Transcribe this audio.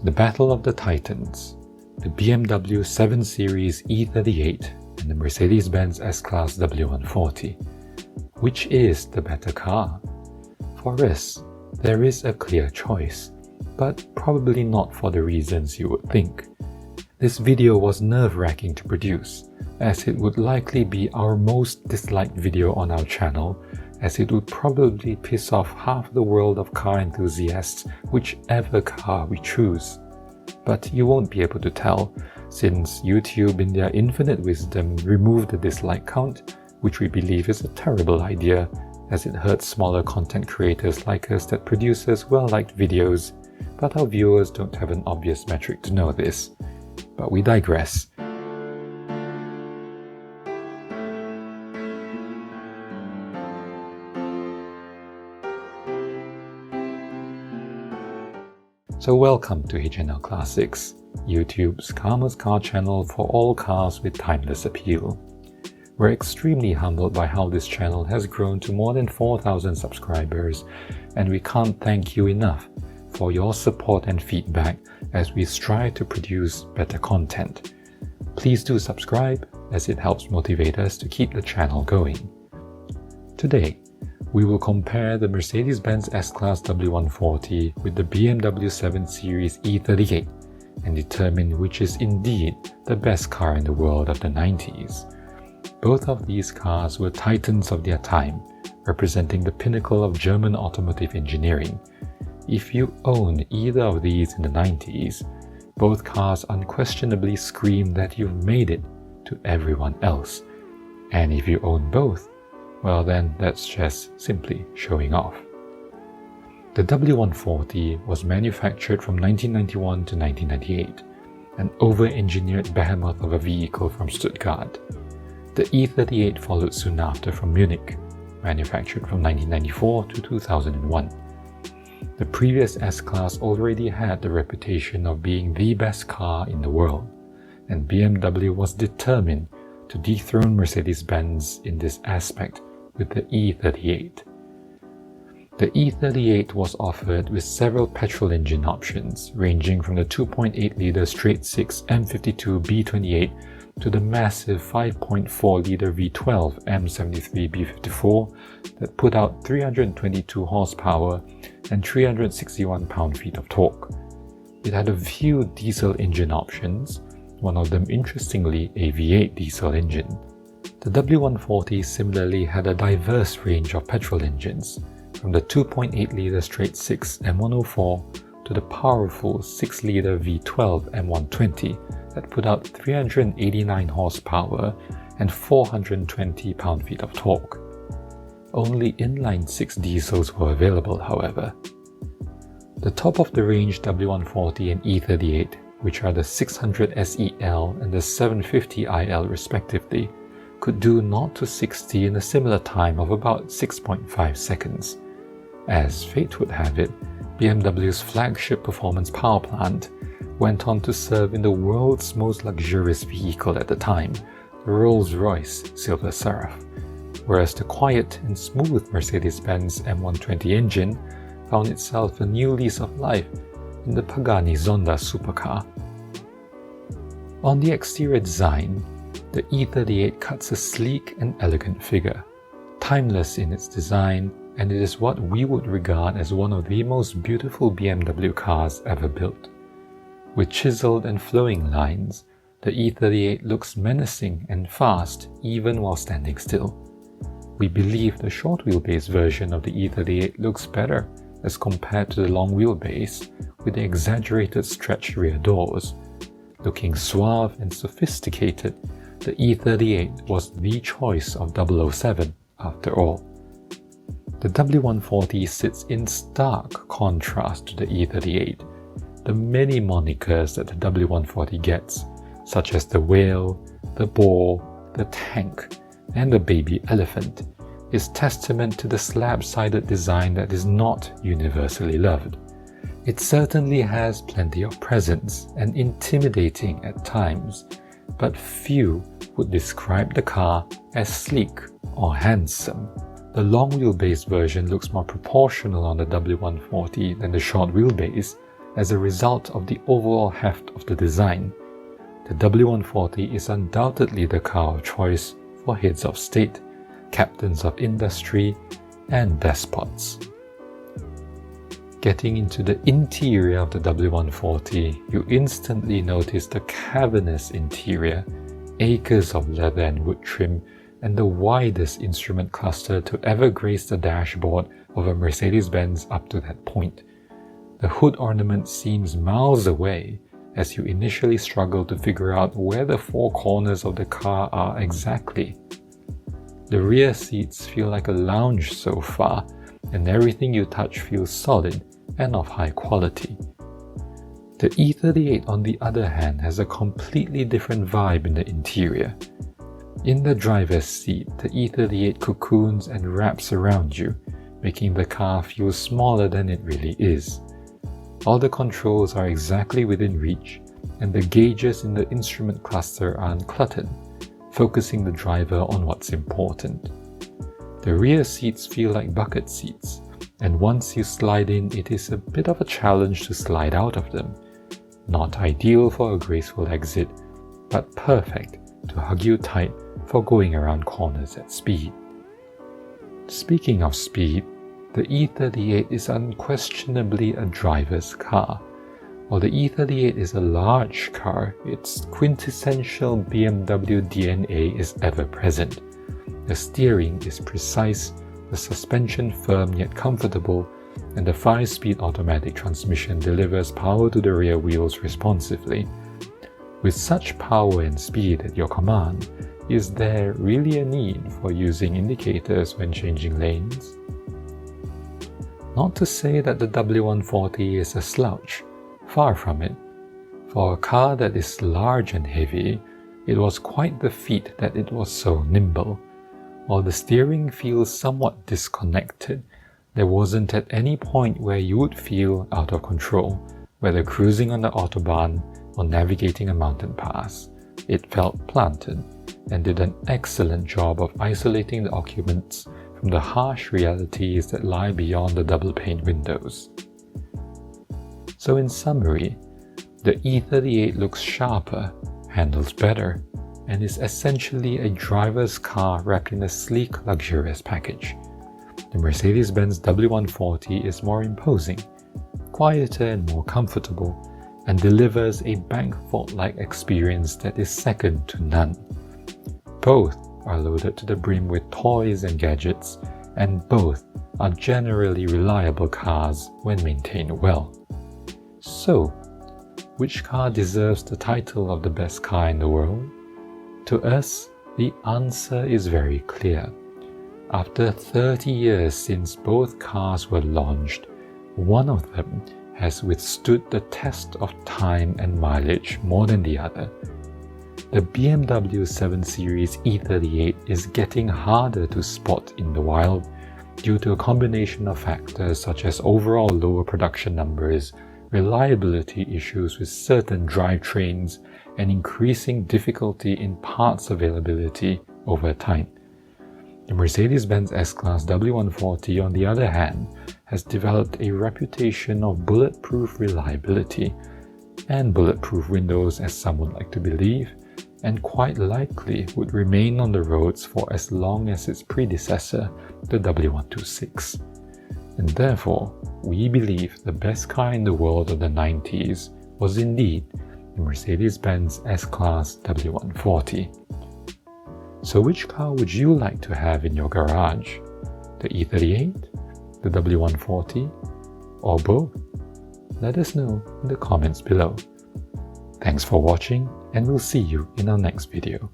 The Battle of the Titans, the BMW 7 Series E38 and the Mercedes-Benz S-Class W140. Which is the better car? For us, there is a clear choice, but probably not for the reasons you would think. This video was nerve-wracking to produce, as it would likely be our most disliked video on our channel, as it would probably piss off half the world of car enthusiasts whichever car we choose. But you won't be able to tell, since YouTube in their infinite wisdom removed the dislike count, which we believe is a terrible idea, as it hurts smaller content creators like us that produces well-liked videos, but our viewers don't have an obvious metric to know this. But we digress. So welcome to HNL Classics, YouTube's calmest car channel for all cars with timeless appeal. We're extremely humbled by how this channel has grown to more than 4,000 subscribers, and we can't thank you enough for your support and feedback as we strive to produce better content. Please do subscribe, as it helps motivate us to keep the channel going. Today, we will compare the Mercedes-Benz S-Class W140 with the BMW 7 Series E38 and determine which is indeed the best car in the world of the 90s. Both of these cars were titans of their time, representing the pinnacle of German automotive engineering. If you own either of these in the 90s, both cars unquestionably scream that you've made it to everyone else. And if you own both, well then that's just simply showing off. The W140 was manufactured from 1991 to 1998, an over-engineered behemoth of a vehicle from Stuttgart. The E38 followed soon after from Munich, manufactured from 1994 to 2001. The previous S-Class already had the reputation of being the best car in the world, and BMW was determined to dethrone Mercedes-Benz in this aspect with the E38. The E38 was offered with several petrol engine options, ranging from the 2.8-litre straight-six M52 B28 to the massive 5.4-litre V12 M73 B54 that put out 322 horsepower and 361 pound-feet of torque. It had a few diesel engine options, one of them interestingly a V8 diesel engine. The W140 similarly had a diverse range of petrol engines, from the 2.8-litre straight-six M104 to the powerful 6-litre V12 M120 that put out 389 horsepower and 420 pound-feet of torque. Only inline-six diesels were available, however. The top-of-the-range W140 and E38, which are the 600 SEL and the 750 IL respectively, could do 0 to 60 in a similar time of about 6.5 seconds. As fate would have it, BMW's flagship performance power plant went on to serve in the world's most luxurious vehicle at the time, the Rolls-Royce Silver Seraph, whereas the quiet and smooth Mercedes-Benz M120 engine found itself a new lease of life in the Pagani Zonda supercar. On the exterior design, the E38 cuts a sleek and elegant figure, timeless in its design, and it is what we would regard as one of the most beautiful BMW cars ever built. With chiseled and flowing lines, the E38 looks menacing and fast even while standing still. We believe the short wheelbase version of the E38 looks better as compared to the long wheelbase with the exaggerated stretched rear doors. Looking suave and sophisticated, the E38 was the choice of 007 after all. The W140 sits in stark contrast to the E38. The many monikers that the W140 gets, such as the whale, the boar, the tank, and the baby elephant, is testament to the slab-sided design that is not universally loved. It certainly has plenty of presence and intimidating at times, but few would describe the car as sleek or handsome. The long wheelbase version looks more proportional on the W140 than the short wheelbase, as a result of the overall heft of the design. The W140 is undoubtedly the car of choice for heads of state, captains of industry, and despots. Getting into the interior of the W140, you instantly notice the cavernous interior, acres of leather and wood trim, and the widest instrument cluster to ever grace the dashboard of a Mercedes-Benz up to that point. The hood ornament seems miles away as you initially struggle to figure out where the four corners of the car are exactly. The rear seats feel like a lounge sofa, and everything you touch feels solid and of high quality. The E38 on the other hand has a completely different vibe in the interior. In the driver's seat, the E38 cocoons and wraps around you, making the car feel smaller than it really is. All the controls are exactly within reach, and the gauges in the instrument cluster are uncluttered, focusing the driver on what's important. The rear seats feel like bucket seats, and once you slide in, it is a bit of a challenge to slide out of them. Not ideal for a graceful exit, but perfect to hug you tight for going around corners at speed. Speaking of speed, the E38 is unquestionably a driver's car. While the E38 is a large car, its quintessential BMW DNA is ever present. The steering is precise, the suspension firm yet comfortable, and the 5-speed automatic transmission delivers power to the rear wheels responsively. With such power and speed at your command, is there really a need for using indicators when changing lanes? Not to say that the W140 is a slouch, far from it. For a car that is large and heavy, it was quite the feat that it was so nimble. While the steering feels somewhat disconnected, there wasn't at any point where you would feel out of control, whether cruising on the autobahn or navigating a mountain pass. It felt planted and did an excellent job of isolating the occupants from the harsh realities that lie beyond the double-pane windows. So in summary, the E38 looks sharper, handles better, and is essentially a driver's car wrapped in a sleek, luxurious package. The Mercedes-Benz W140 is more imposing, quieter and more comfortable, and delivers a Bankford-like experience that is second to none. Both are loaded to the brim with toys and gadgets, and both are generally reliable cars when maintained well. So, which car deserves the title of the best car in the world? To us, the answer is very clear. After 30 years since both cars were launched, one of them has withstood the test of time and mileage more than the other. The BMW 7 Series E38 is getting harder to spot in the wild due to a combination of factors such as overall lower production numbers, reliability issues with certain drivetrains, and increasing difficulty in parts availability over time. The Mercedes-Benz S-Class W140, on the other hand, has developed a reputation of bulletproof reliability and bulletproof windows, as some would like to believe, and quite likely would remain on the roads for as long as its predecessor, the W126. And therefore, we believe the best car in the world of the 90s was indeed the Mercedes-Benz S-Class W140. So which car would you like to have in your garage? The E38, the W140, or both? Let us know in the comments below. Thanks for watching, and we'll see you in our next video.